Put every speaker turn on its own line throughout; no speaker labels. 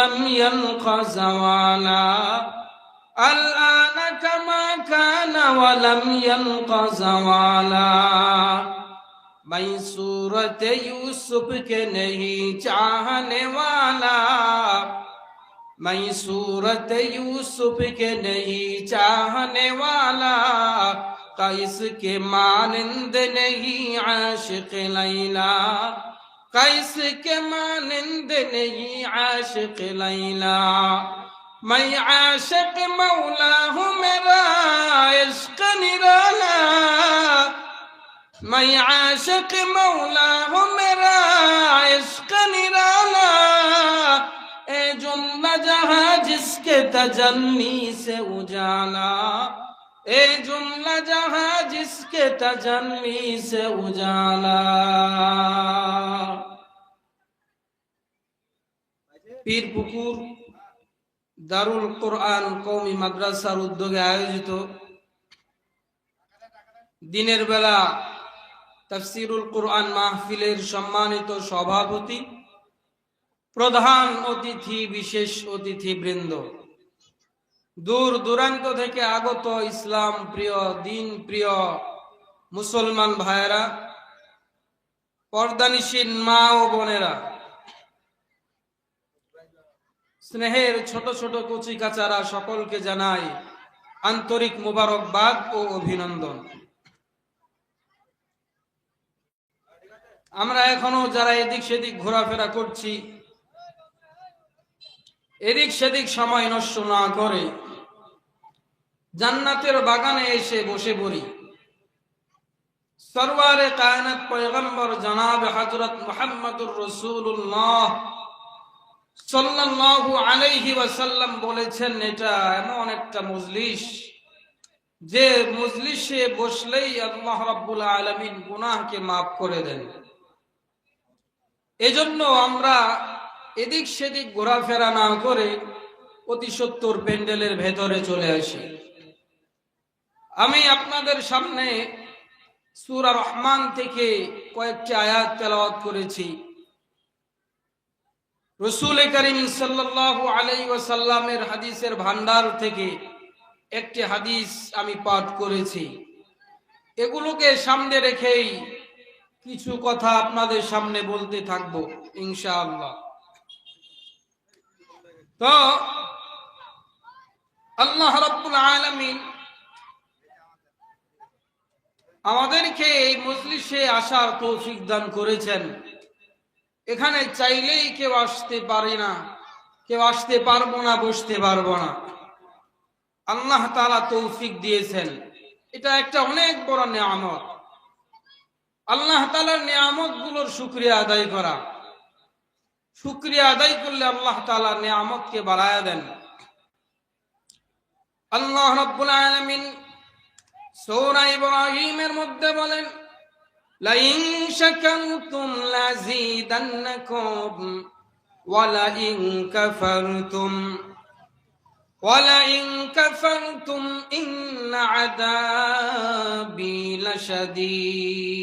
لم يلق زوالا الآن كما كان ولم يلق زوالا मैं सूरत यूसुफ के नहीं चाहने वाला मैं सूरत यूसुफ के नहीं चाहने वाला कैस के मानिंद नहीं आशिक लैला कैस के मानिंद नहीं आशिक लैला मैं आशिक मौला हूँ मेरा इश्क निराला मैं आशिक मौला हूँ मेरा इश्क निराला ए जुम्ला जहां जिसके तजन्नी से उजाला ए जुम्ला जहां जिसके तजन्नी से उजाला পীরপুকুর দারুল কোরআন কওমি মাদ্রাসার উদ্যোগে আয়োজিত দিনের বেলা তাফসীরুল কোরআন মাহফিলের সম্মানিত সভাপতি, প্রধান অতিথি, বিশেষ অতিথিবৃন্দ, দূর দূরান্ত থেকে আগত ইসলাম প্রিয়, দিন প্রিয় মুসলমান ভাইয়েরা, পর্দানিশীন মা ও বোনেরা, স্নেহের ছোট ছোট কচি কাচারা, সকলকে জানাই আন্তরিক মোবারকবাদ ও অভিনন্দন। আমরা এখনো যারা এদিক সেদিক ঘোরাফেরা করছি, এদিক সেদিক সময় নষ্ট না করে জান্নাতের বাগানে এসে বসে পড়ি। সরওয়ারে কায়নাত পয়গম্বর জনাব হযরত মুহাম্মদুর রাসূলুল্লাহ সাল্লাল্লাহু আলাইহি ওয়াসাল্লাম বলেছেন, এটা এমন একটা মজলিস যে মজলিসে বসলেই আল্লাহ রাব্বুল আলামিন গুনাহকে মাফ করে দেন। এজন্য আমরা এদিক সেদিক ঘোরাফেরা না করে অতি সত্বর প্যান্ডেলের ভেতরে চলে আসি। আমি আপনাদের সামনে সূরা রহমান থেকে কয়েকটি আয়াত তেলাওয়াত করেছি। রাসূল করিম সাল্লাল্লাহু আলাইহি ওয়াসাল্লামের হাদিসের ভান্ডার থেকে একটি হাদিস আমি পাঠ করেছি। এগুলোকে সামনে রেখেই কিছু কথা আপনাদের সামনে বলতে থাকবো ইনশাআল্লাহ। তো আল্লাহ রাব্বুল আলামিন আমাদেরকে এই মজলিসে আসার তৌফিক দান করেছেন। এখানে চাইলেই কেউ আসতে পারে না, কেউ আসতে পারবো না, বসতে পারবো না। আল্লাহ তাআলা তৌফিক দিয়েছেন, এটা একটা অনেক বড় নিয়ামত। আল্লাহ তাআলার নিয়ামত গুলোর শুকরিয়া আদায় করা, শুকরিয়া আদায় করলে আল্লাহ তাআলা নিয়ামতকে বাড়ায়া দেন। আল্লাহ রাব্বুল আলামিন সূরা ইব্রাহিমের মধ্যে বলেন, লাইন শাকারতুম লাযীদান্নাকুম ওয়া লাইন কাফারতুম ইন্না আযাবি লাশাদীদ।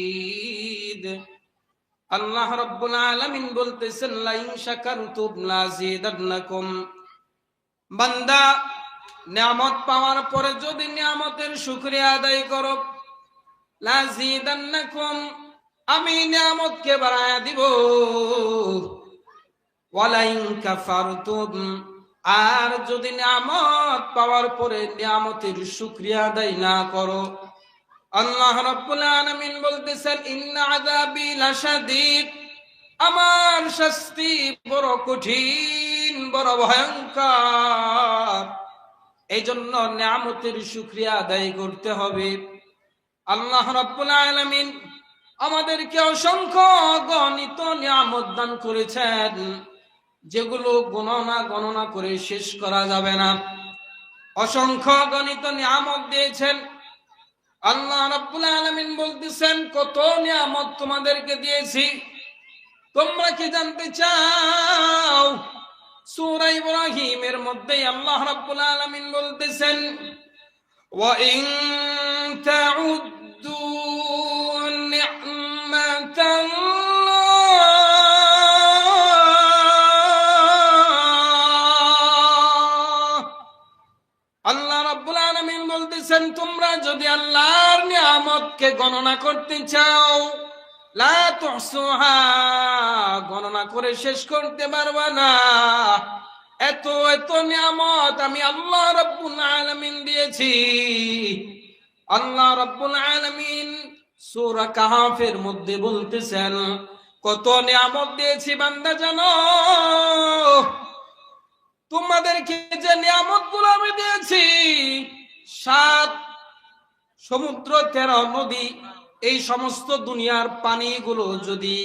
আল্লাহ রাব্বুল আলামিন বলতেছেন, লাইন শাকারতুম লাযীদান্নাকুম, বান্দা নিয়ামত পাওয়ার পরে যদি নিয়ামতের শুকরিয়া আদায় করো, লাযীদান্নাকুম, আমি নিয়ামতকে বাড়ায়া দিব। ওয়ালাইন কাফারতুম, আর যদি নিয়ামত পাওয়ার পরে নিয়ামতের শুকরিয়া আদায় না করো, আল্লাহ রাব্বুল আলামিন বলতেছেন, ইন্না আযাবি লাশাদীদ, আমার শাস্তি বড় কঠিন, বড় ভয়ঙ্কর। এই জন্য নিয়ামতের শুকরিয়া আদায় করতে হবে। আল্লাহ রাব্বুল আলামিন আমাদেরকে অসংখ্য গণিত নিয়ামত দান করেছেন, যেগুলো গণনা করে শেষ করা যাবে না। অসংখ্য গণিত নিয়ামত দিয়েছেন। আল্লাহ রাব্বুল আলামিন বলতেছেন, কত নিয়ামত তোমাদেরকে দিয়েছি, তোমরা কি জানতে চাও? সূরা ইব্রাহিমের মধ্যে আল্লাহ রাব্বুল আলামিন বলতেছেন, ওয়া ইন তাউদ্দু নি'মাতাল্লাহ বলতেছেন তোমরা যদি আল্লাহর নিয়ামতকে গণনা করতে চাও লা তুহসুহা, গণনা করে শেষ করতে পারবা না। এত এত নিয়ামত আমি আল্লাহ রাব্বুল আলামিন দিয়েছি। আল্লাহ রাব্বুল আলামিন সূরা কাহফের মধ্যে বলতেছেন কত নিয়ামত দিয়েছি বান্দা জানো? তোমাদেরকে যে নিয়ামতগুলো আমি দিয়েছি, 7 সমুদ্র 13 নদী, এই সমস্ত দুনিয়ার পানিগুলো যদি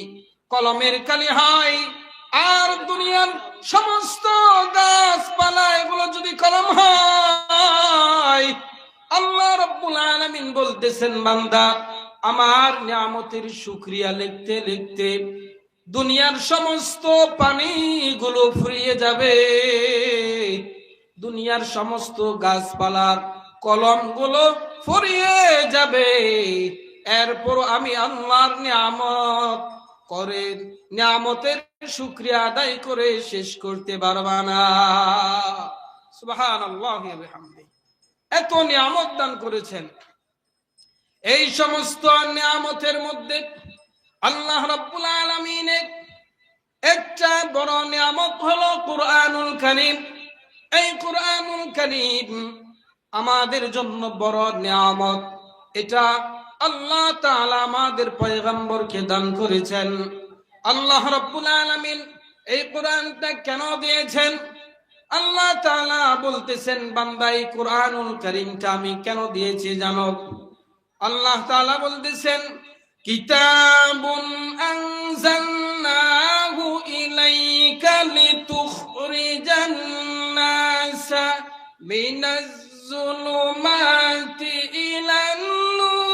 কলমের কালি হয়, আর দুনিয়ার সমস্ত গাছপালা এগুলো যদি কলম হয়, আল্লাহ রাব্বুল আলামিন বলতেছেন বান্দা আমার নিয়ামতের শুকরিয়া লিখতে লিখতে দুনিয়ার সমস্ত পানিগুলো ফুরিয়ে যাবে, দুনিয়ার সমস্ত গাছপালার কলমগুলো ফুরিয়ে যাবে, এরপর আমি আল্লাহর নিয়ামত করে নিয়ামতের শুকরিয়া আদায় করে শেষ করতে পারবা না। সুবহানাল্লাহি ওয়া বিহামদিহি। এত নিয়ামত দান করেছেন। এই সমস্ত নিয়ামতের মধ্যে আল্লাহ রাব্বুল আলামিনের একটা বড় নিয়ামত হলো কুরআনুল কারীম। এই কুরআনুল কারীম আমাদের জন্য বড় নিয়ামত। এটা আল্লাহ তাআলা আমাদের পয়গম্বরকে দান করেছেন। আল্লাহ রাব্বুল আলামিন এই কোরআনটা কেন দিয়েছেন? আল্লাহ তাআলা বলতেছেন বান্দা এই কুরআনুল কারীমটা আমি কেন দিয়েছি জানো? আল্লাহ তাআলা বলতেছেন কিতাবুন আনজালনাহু ইলাইকা লিতুখরিজান নাসা মিনাজ যুলুমাতি ইলান নূর।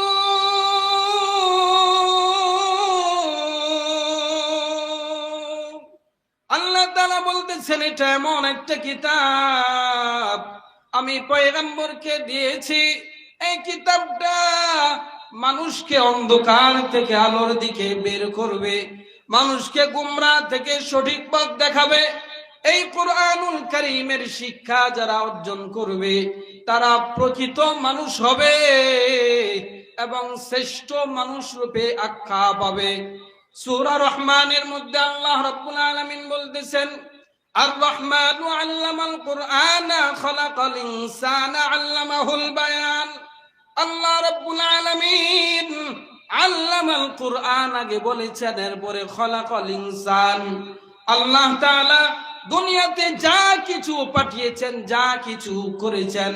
আল্লাহ তাআলা বলতেছেন এটা এমন একটা কিতাব আমি পয়গম্বরকে দিয়েছি। এই কিতাবটা মানুষকে অন্ধকার থেকে আলোর দিকে বের করবে, মানুষকে গুমরাহ থেকে সঠিক পথ দেখাবে। এই কুরআনুল কারীমের শিক্ষা যারা অর্জন করবে তারা প্রকৃত মানুষ হবে এবং শ্রেষ্ঠ মানুষ রূপে আখ্যা পাবে। সূরা রহমানের মধ্যে আল্লাহ রাব্বুল আলামিন বলতেছেন আর রহমানু আল্লামাল কুরআনা খালাকাল ইনসানা আল্লামাহুল বায়ান। আল্লাহ রাব্বুল আলামিন আল্লামাল কুরআন আগে বলেছেন, এরপরে খালাকাল ইনসান। আল্লাহ তাআলা দুনিয়াতে যা কিছু পাঠিয়েছেন, যা কিছু করেছেন,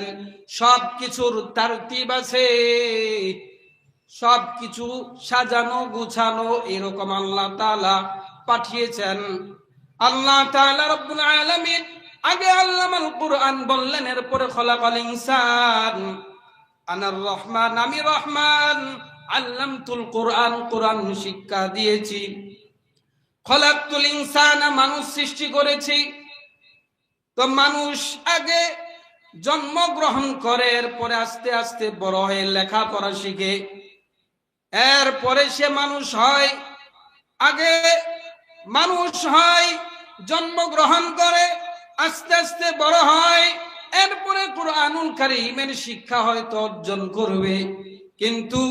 সব কিছুর তারতিব আছে, সব কিছু সাজানো গুছানো এরকম আল্লাহ তাআলা পাঠিয়েছেন। আল্লাহ তাআলা রাব্বুল আলামিন আগে আল্লামাল কুরআন বললেন, এরপরে খালাকাল ইনসান। আনার রহমান, আমি রহমান, আল্লামতুল কুরআন, কুরআন শিক্ষা দিয়েছি। খলাকতুল ইনসানা, মানুষ সৃষ্টি করেছি। তো মানুষ আগে জন্মগ্রহণ করে, এরপরে আস্তে আস্তে বড় হয়ে লেখাপড়া শিখে, এরপরে সে মানুষ হয়। আগে মানুষ হয়, জন্মগ্রহণ করে, আস্তে আস্তে বড় হয়, এরপরে কুরআনুল কারীমের শিক্ষা হয়তো অর্জন করবে। কিন্তু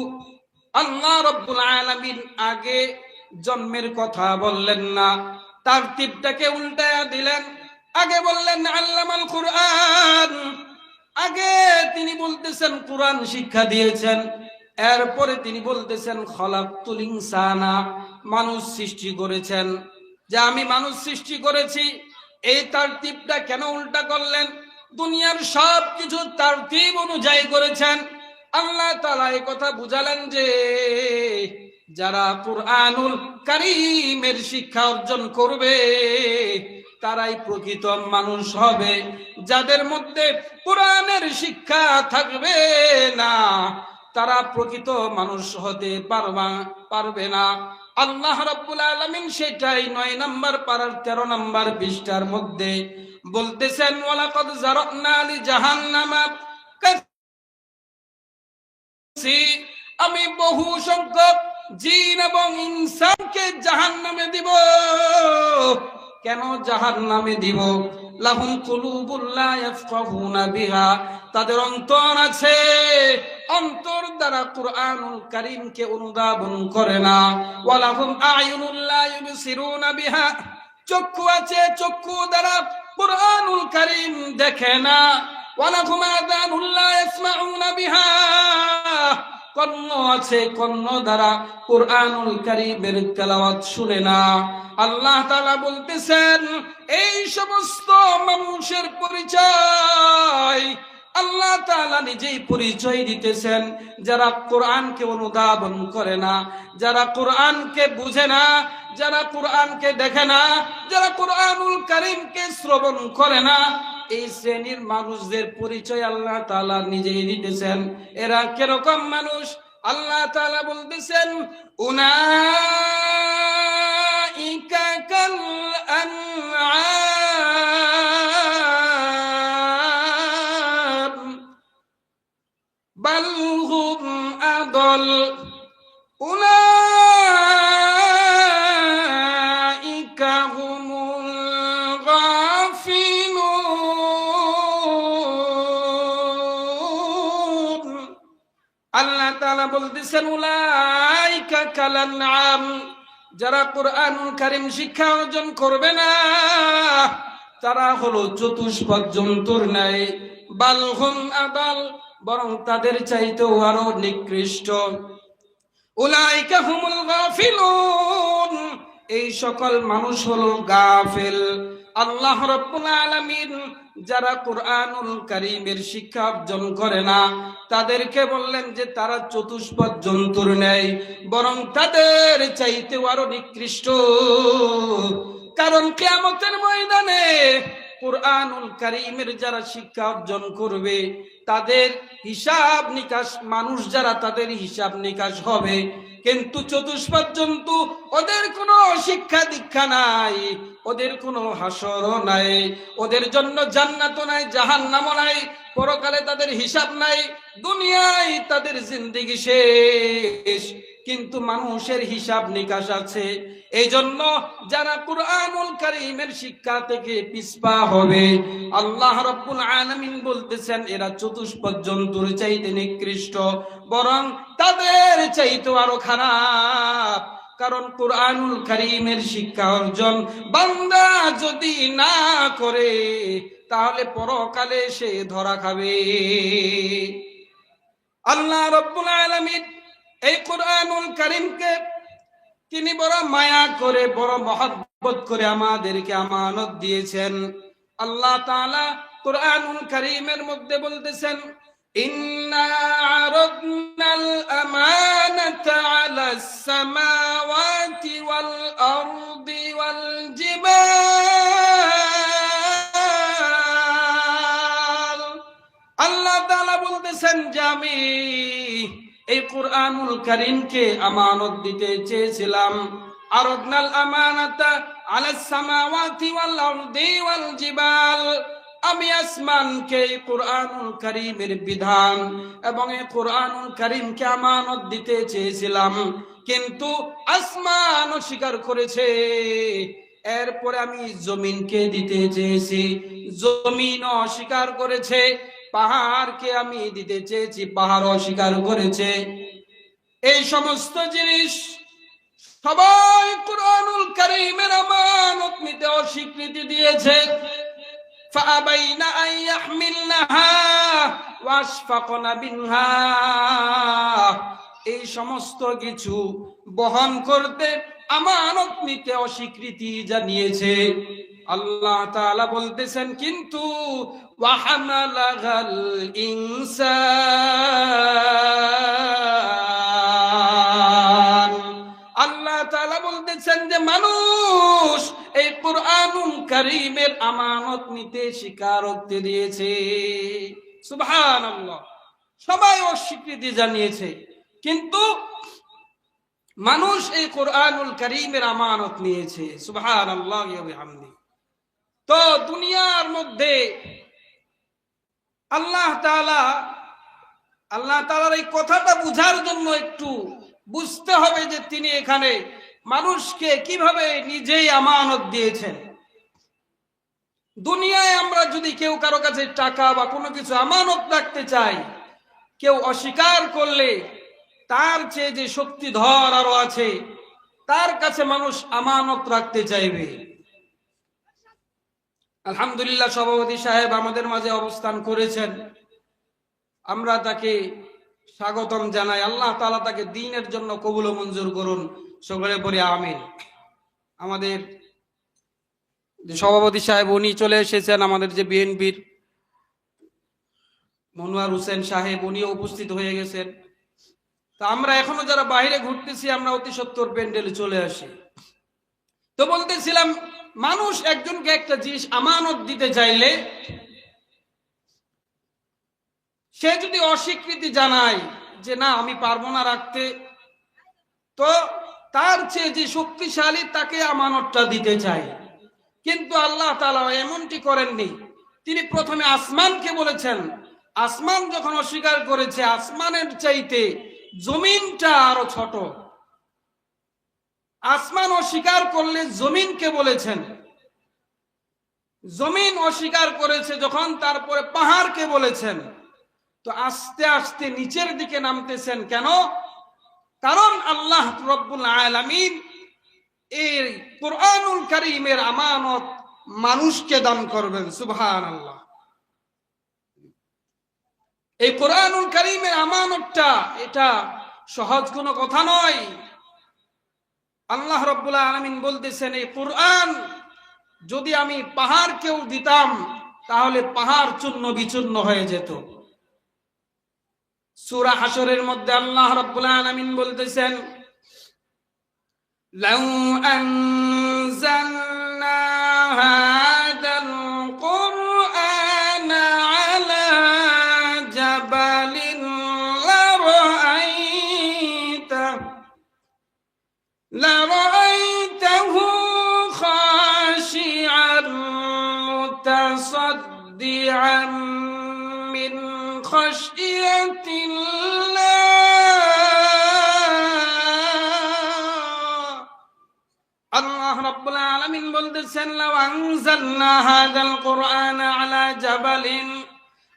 আল্লাহ রাব্বুল আলামিন আগে জন্মের কথা বললেন না, তারতিবটাকে উল্টায়া দিলেন। আগে বললেন আল্লামাল কুরআন, আগে তিনি বলতেছেন কুরআন শিক্ষা দিয়েছেন, এরপরে তিনি বলতেছেন খলাকতুল ইনসানা, মানুষ সৃষ্টি করেছেন, যে আমি মানুষ সৃষ্টি করেছি। এই তারতিবটা কেন উল্টা করলেন? দুনিয়ার সব কিছু তারতিব অনুযায়ী করেছেন। আল্লাহ তাআলা এই কথা বুঝালেন যে যারা কুরআনুল কারীমের শিক্ষা অর্জন করবে তারাই প্রকৃত মানুষ হবে। যাদের মধ্যে কুরআনের শিক্ষা থাকবে না তারা প্রকৃত মানুষ হতে পারবে না। আল্লাহ রাব্বুল আলামিন সেটাই 9 নম্বর পারার 13 নম্বর পৃষ্ঠার মধ্যে বলতেছেন ওয়ালাকাদ যারানা লি জাহান্নামা, আমি বহু সংখ্যক জিন এবং ইনসানকে জাহান্নামে দিব। কেন জাহান্নামে দিব? লাহুম কুলুবুল লা ইয়াফকাহুনা বিহা, তাদের অন্তর আছে, অন্তর দ্বারা কুরআনুল কারীমকে অনুধাবন করে না। ওয়া লাহুম আ'য়ুনুল লা ইউবসিরুনা বিহা, চক্ষু আছে, চক্ষু দ্বারা কুরআনুল কারীম দেখে না। ওয়া লাহুম আযানুল লা ইয়াসমাউনা বিহা, কর্ণ আছে, কর্ণ দ্বারা কুরআনুল কারীমের তেলাওয়াত শুনে না। আল্লাহ তাআলা বলতেছেন এই সমস্ত মানুষের পরিচয় আল্লাহ তাআলা নিজেই পরিচয় দিতেছেন, যারা কোরআনকে অনুধাবন করে না, যারা কোরআনকে বুঝে না, যারা কোরআনকে দেখে না, যারা কোরআনুল কারীমকে শ্রবণ করে না, এই শ্রেণীর মানুষদের পরিচয় আল্লাহ তাআলা নিজেই দিতেছেন। এরা কিরকম মানুষ? আল্লাহ তাআলা বলতেছেন উনাইকা কাল আনআম বাল হুম আদল, উনাইকা হুমুল গাফিলুন। আল্লাহ তাআলা বলতেছেন উলাইকা কাল আনআম, যারা কুরআনুল কারীম শিক্ষা অর্জন করবে না তারা হলো চতুষ্পদ জন্তুর ন্যায়। বাল হুম আদাল, বরং তাদের চাইতেও আরো নিকৃষ্ট। উলাইকা হুমুল গাফিলুন, এই সকল মানুষ হলো গাফিল। আল্লাহ রাব্বুল আলামিন যারা কুরআনুল কারীমের শিক্ষা অর্জন করে না তাদেরকে বললেন যে তারা চতুষ্পদ জন্তুর ন্যায়, বরং তাদের চাইতেও আরো নিকৃষ্ট। কারণ কিয়ামতের ময়দানে কুরআনুল কারীমের যারা শিক্ষা অর্জন করবে তাদের হিসাব নিকাশ, মানুষ যারা তাদের হিসাব নিকাশ হবে, কিন্তু চতুষ্পদ জন্তু ওদের কোনো শিক্ষা দীক্ষা নাই, ওদের কোনো হাসরও নাই, ওদের জন্য জান্নাতও নাই, জাহান্নামও নাই, পরকালে তাদের হিসাব নাই, দুনিয়ায় তাদের জিন্দেগি শেষ। কিন্তু মানুষের হিসাব নিকাশ আছে। এই জন্য যারা কুরআনুল কারীমের শিক্ষা থেকে পিছপা হবে আল্লাহ রাব্বুল আলামিন বলতেছেন এরা চতুষ্পদ জন্তুর চাইতে নিকৃষ্ট, বরং তাদের চাইতে আরো খারাপ। কারণ কুরআনুল কারীমের শিক্ষা অর্জন বান্দা যদি না করে তাহলে পরকালে সে ধরা খাবে। আল্লাহ রাব্বুল আলামিন এই কুরআনুল কারীমকে তিনি বড় মায়া করে, বড় মহব্বত করে আমাদেরকে আমানত দিয়েছেন। আল্লাহ তাআলা কুরআনুল কারীমের মধ্যে বলতেছেন ইন্না আরাদনাল আমানাতা আলাস সামাওয়াতি ওয়াল আরদি ওয়াল জিবাল। আল্লাহ তাআলা বলতেছেন যে আমি এই কুরআনুল কারীমকে আমানত দিতে চেয়েছিলাম। আরাদনাল আমানাতা আলাস সামাওয়াতি ওয়াল আরদি ওয়াল জিবাল, আমি আসমানকে কুরআনুল কারীমের বিধান এবং এই কুরআনুল কারীমকে আমানত দিতে চেয়েছিলাম, কিন্তু আসমান অস্বীকার করেছে। এরপরে আমি জমিনকে দিতে চেয়েছি, জমিন অস্বীকার করেছে। পাহাড়কে আমি দিতে চেয়েছি, পাহাড় অস্বীকার করেছে। এই সমস্ত জিনিস সবাই কুরআনুল কারীমের আমানত নিতে অস্বীকৃতি দিয়েছে। ফাআবাইনা আন ইয়াহমিলনাহা ওয়াশফাকনা মিনহা, এই সমস্ত কিছু বহন করতে, আমানত নিতে অস্বীকৃতি জানিয়েছে। আল্লাহ তাআলা বলতেছেন কিন্তু ওয়াহামালাল ইনসান, আল্লাহ তাআলা বলতেছেন যে মানুষ এই কুরআনুল কারীমের আমানত নিতে স্বীকারোক্তি দিয়েছে। সুবহানাল্লাহ, সবাই অস্বীকৃতি জানিয়েছে, কিন্তু মানুষ এই কুরআনুল কারীমের আমানত নিয়েছে। সুবহানাল্লাহি ওয়া বিহামদিহি। তো দুনিয়ার মধ্যে আল্লাহ তাআলার এই কথাটা বুঝার জন্য একটু বুঝতে হবে যে তিনি এখানে মানুষকে কিভাবে নিজেই আমানত দিয়েছেন। দুনিয়ায় আমরা যদি কেউ কারো কাছে টাকা বা কোনো কিছু আমানত রাখতে চাই, কেউ অস্বীকার করলে তার চেয়ে যে শক্তিধর আরো আছে, তার কাছে মানুষ আমানত রাখতে চাইবে। আলহামদুলিল্লাহ, সভাপতি সাহেব আমাদের মাঝে অবস্থান করেছেন, আমরা তাকে স্বাগতম জানাই। আল্লাহ তাআলা তাকে দ্বীনের জন্য কবুল ও মঞ্জুর করুন, সকলে পড়ি আমিন। আমাদের যে সভাপতি সাহেব উনি চলে এসেছেন, আমাদের যে বিএনপির মনোয়ার হোসেন সাহেব উনিও উপস্থিত হয়ে গেছেন। তো আমরা এখনো যারা বাইরে ঘুরতেছি, আমরা অতি সত্বর প্যান্ডেলে চলে আসি। তো বলতেছিলাম, মানুষ একজনকে একটা জিনিস আমানত দিতে চাইলে সে যদি অস্বীকৃতি জানায় যে না আমি পারবো না রাখতে, তো তার চেয়ে যে শক্তিশালী তাকে আমানতটা দিতে চায়। কিন্তু আল্লাহ তাআলা এমনটি করেননি। তিনি প্রথমে আসমানকে বলেছেন, আসমান যখন অস্বীকার করেছে, আসমানের চাইতে জমিনটা আরো ছোট। আসমান অস্বীকার করলে জমিনকে বলেছেন, জমিন অস্বীকার করেছে যখন, তারপরে পাহাড়কে বলেছেন। তো আস্তে আস্তে নিচের দিকে নামতেছেন কেন? কারণ আল্লাহ রব্বুল আলামিন এই কুরআনুল কারীমের আমানত মানুষকে দান করবেন। সুবহানাল্লাহ। এই কুরআনুল কারীমের আমানতটা এটা সহজ কোনো কথা নয়। আল্লাহ রব্বুল আলামিন বলতেছেন, এই কুরআন যদি আমি পাহাড়কেও দিতাম তাহলে পাহাড় চূর্ণ বিচূর্ণ হয়ে যেত। সূরা হাশরের মধ্যে আল্লাহ রাব্বুল আলামিন বলতেছেন, লাউ আনজালনা হাদাল কুরআনা আলা জাবালিন লারাআইতাহু খাশিআন মুতাসাদ্দিআন মিন আল্লাহ রাব্বুল আলামিন বলতেছেন, লাউ আনজালনা হাযাল কুরআন আলা জাবালিন,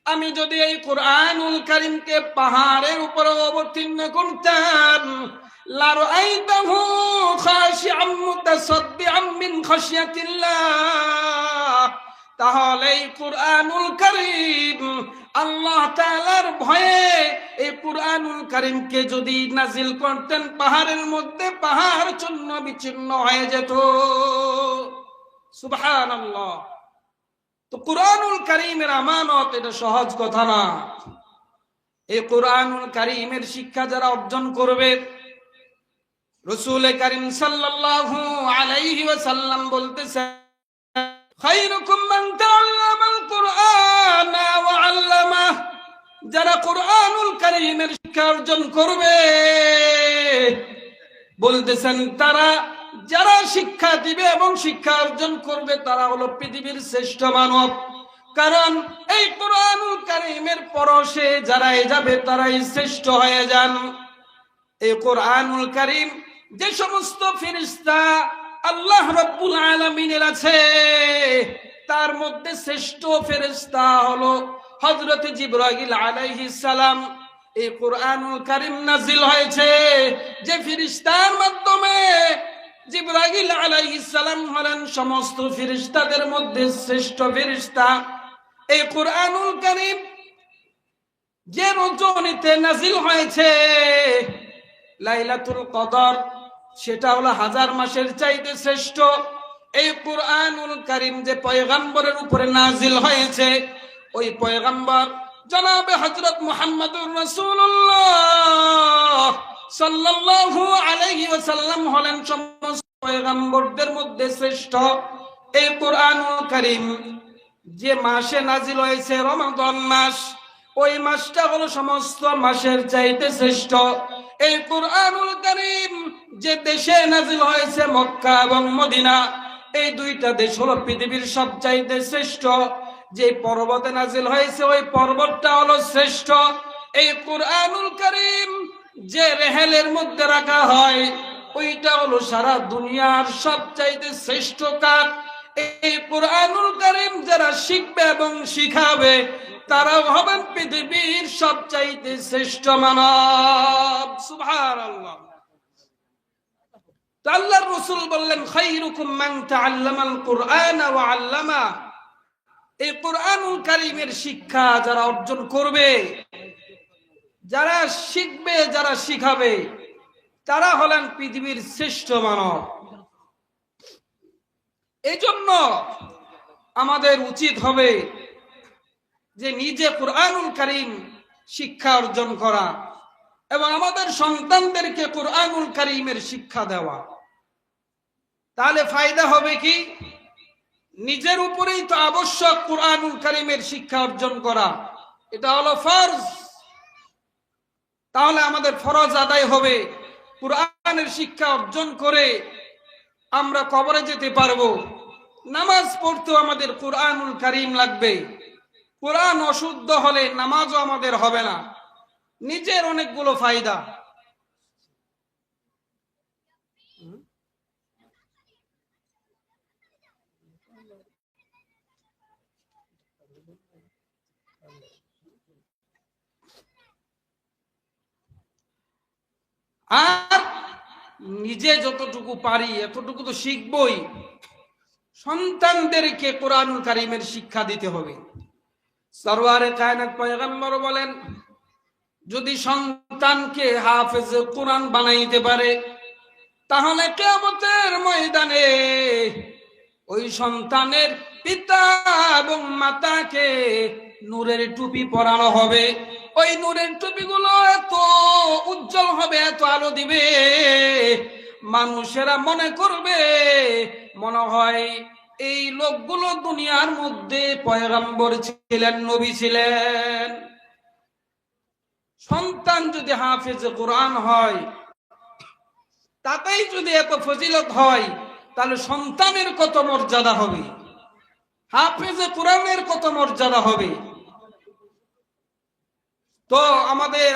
আমি যদি এই কুরআনুল কারীমকে পাহাড়ের উপর অবতীর্ণ করতাম, লারাআইতাহু খাশিআম মুতাসাদ্দিআম মিন খাশিয়াতিল্লাহ, তাহলে এই কুরআনুল কারীম আল্লাহ তাআলার ভয়ে এই কুরআনুল কারীমকে যদি নাজিল করতেন পাহাড়ের মধ্যে, পাহাড় চূর্ণ বিচূর্ণ হয়ে যেত। সুবহানাল্লাহ। তো কুরআনুল কারীমের আমানত এটা সহজ কথা না। এই কুরআনুল কারীমের শিক্ষা যারা অর্জন করবে, রাসূল কারীম সাল্লাল্লাহু আলাইহি ওয়াসাল্লাম বলতেছেন, খায়রুকুম মান তাআল্লামাল কুরআনা ওয়া আল্লামাহ, যারা কুরআনুল কারীমের শিক্ষা অর্জন করবে, বলতেছেন তারা যারা শিক্ষা দিবে এবং শিক্ষা অর্জন করবে তারা হলো পৃথিবীর শ্রেষ্ঠ মানব। কারণ এই কুরআনুল কারীমের পরশে যারাই যাবে তারাই শ্রেষ্ঠ হয়ে যান। এই কুরআনুল কারীম যে সমস্ত ফেরেশতা আল্লাহ রাব্বুল আলামিনের আছে, তার মধ্যে শ্রেষ্ঠ ফেরেশতা হলো হযরত জিবরাইল আলাইহিস সালাম। এই কুরআনুল কারীম নাজিল হয়েছে যে ফেরেশতার মাধ্যমে। জিবরাইল আলাইহিস সালাম হলেন সমস্ত ফেরেশতাদের মধ্যে শ্রেষ্ঠ ফেরেশতা। এই কুরআনুল কারীম যে রজনীতে নাজিল হয়েছে, লাইলাতুল কদর, সেটা হলো 1000 মাসের চাইতে শ্রেষ্ঠ। এই কুরআনুল কারীম যে পয়গম্বরের উপরে নাজিল হয়েছে, ওই পয়গম্বর জনাবে হযরত মুহাম্মদুর রাসূলুল্লাহ সাল্লাল্লাহু আলাইহি ওয়াসাল্লাম হলেন সমস্ত পয়গম্বরদের মধ্যে শ্রেষ্ঠ। এই কুরআনুল কারীম যে মাসে নাজিল হয়েছে, রমাদান মাস, ওই মাসটা হলো সমস্ত মাসের চাইতে শ্রেষ্ঠ। এই কুরআনুল কারীম যে দেশে নাজিল হয়েছে, মক্কা এবং মদিনা, এই দুইটা দেশ হলো পৃথিবীর সবচাইতে শ্রেষ্ঠ। যে পর্বতে নাজিল হয়েছে ওই পর্বতটা হলো শ্রেষ্ঠ। এই কুরআনুল কারীম যে রেহেলের মধ্যে রাখা হয়, ওইটা হলো সারা দুনিয়ার সবচাইতে শ্রেষ্ঠ কাঠ। এই কুরআনুল কারীম যারা শিখবে এবং শিখাবে তারা হবেন পৃথিবীর সবচাইতে শ্রেষ্ঠ মানব। সুবহানাল্লাহ। তো আল্লাহর রাসূল বললেন, খায়রুকুম মান তাআল্লামাল কুরআনা ওয়া আল্লামা। এই কুরআনুল কারীমের শিক্ষা যারা অর্জন করবে, যারা শিখবে, যারা শিখাবে, তারা হলেন পৃথিবীর শ্রেষ্ঠ মানব। এই জন্য আমাদের উচিত হবে যে নিজে কুরআনুল কারীম শিক্ষা অর্জন করা এবং আমাদের সন্তানদেরকে কুরআনুল কারীমের শিক্ষা দেওয়া। তাহলে ফায়দা হবে কি? নিজের উপরেই তো আবশ্যক কুরআনুল কারীমের শিক্ষা অর্জন করা, এটা হলো ফরজ। তাহলে আমাদের ফরজ আদায় হবে। কুরআনের শিক্ষা অর্জন করে আমরা কবরে যেতে পারবো। নামাজ পড়তেও আমাদের কুরআনুল কারীম লাগবে। কুরআন অশুদ্ধ হলে নামাজও আমাদের হবে না। নিজের অনেকগুলো ফায়দা। আর নিজে যতটুকু পারি এতটুকু তো শিখবই। সন্তানদেরকে কুরআনুল কারীমের শিক্ষা দিতে হবে। সরওয়ারে কায়নাত পয়গম্বর বলেন, যদি সন্তানকে হাফেজ কুরআন বানাইতে পারে তাহলে কিয়ামতের ময়দানে ওই সন্তানের পিতা এবং মাতাকে নূরের টুপি পরানো হবে। ওই নূরের টুপিগুলো এত উজ্জ্বল হবে, এত আলো দিবে, মানুষেরা মনে করবে মনে হয় এই লোকগুলো দুনিয়ার মধ্যে পয়গম্বর ছিলেন, নবী ছিলেন। সন্তান যদি হাফেজ কুরআন হয়, তাতেই যদি এত ফজিলত হয়, তাহলে সন্তানের কত মর্যাদা হবে, হাফেজে কুরআনের কত মর্যাদা হবে। তো আমাদের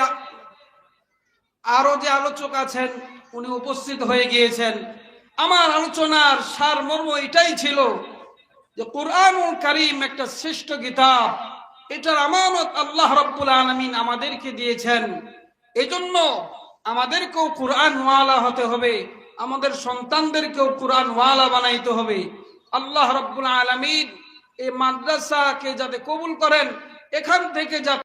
আরো যে আলোচক আছেন উনি উপস্থিত হয়ে গিয়েছেন। আমার আলোচনার সারমর্ম এটাই ছিল যে কুরআনুল কারীম একটা শ্রেষ্ঠ কিতাব, এটার আমানত আল্লাহ রাব্বুল আলামিন আমাদেরকে দিয়েছেন। এজন্য আমাদেরকেও কুরআন ওয়ালা হতে হবে, আমাদের সন্তানদেরকেও কুরআন ওয়ালা বানাইতে হবে। আল্লাহ রাব্বুল আলামিন এই মাদ্রাসাকে যাতে কবুল করেন, এখান থেকে যাতে